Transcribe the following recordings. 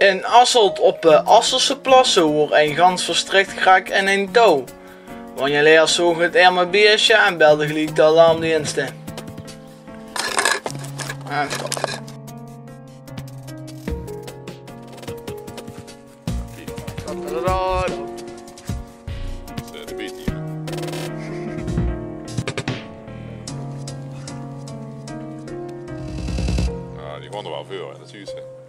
In Asselt op Asselse plassen wordt een gans verstrekt geraakt en een touw. Wanneer leers zoog het arme beestje en belde gelijk de alarmdiensten. En stop. De beest hier. Ah, die gaan er wel veel, hè, dat zie je ze.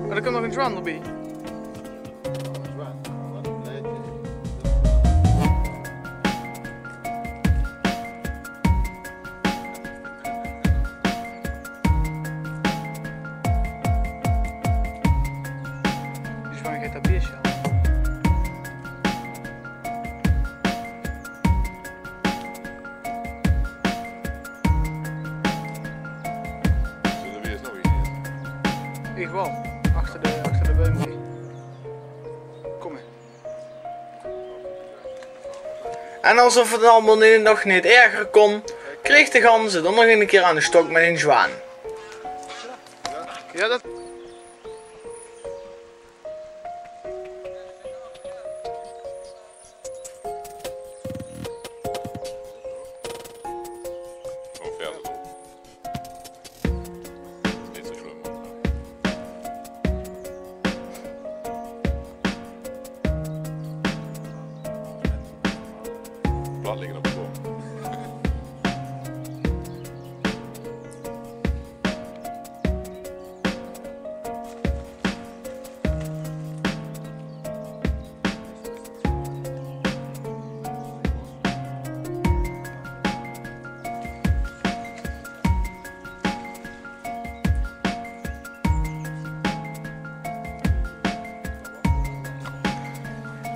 Maar er komt nog een zwan erbij. Die zwan gaat dat beestje aan. Zullen we eens nog iets? Ik wel. Achter de boom. Kom maar. En alsof het allemaal nog niet erger kon, kreeg de gans het dan nog een keer aan de stok met een zwaan. Ja, dat... Gewoon verder op. Niet zo slim. Plat liggen op de boom.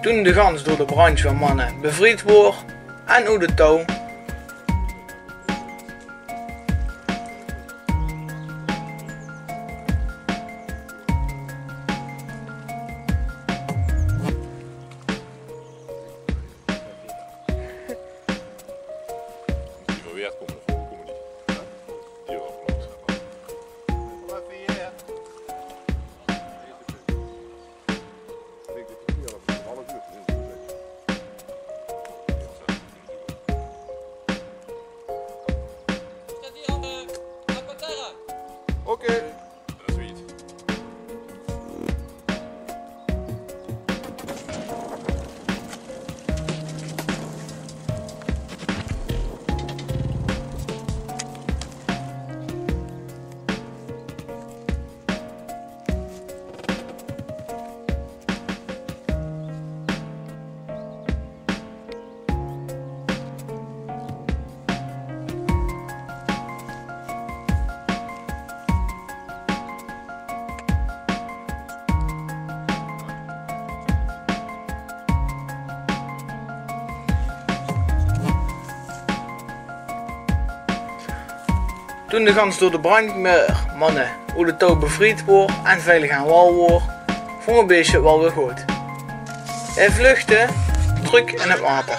Toen de gans door de brandweermannen bevrijd wordt en hoe de touw. Die van weer komen die. Die wel klopt. Oké. Dat is sweet. Toen de gans door de brandweermannen hoe de touw bevrijd wordt en veilig aan wal wordt, vond het beestje wel weer goed. Hij vluchtte terug in het water.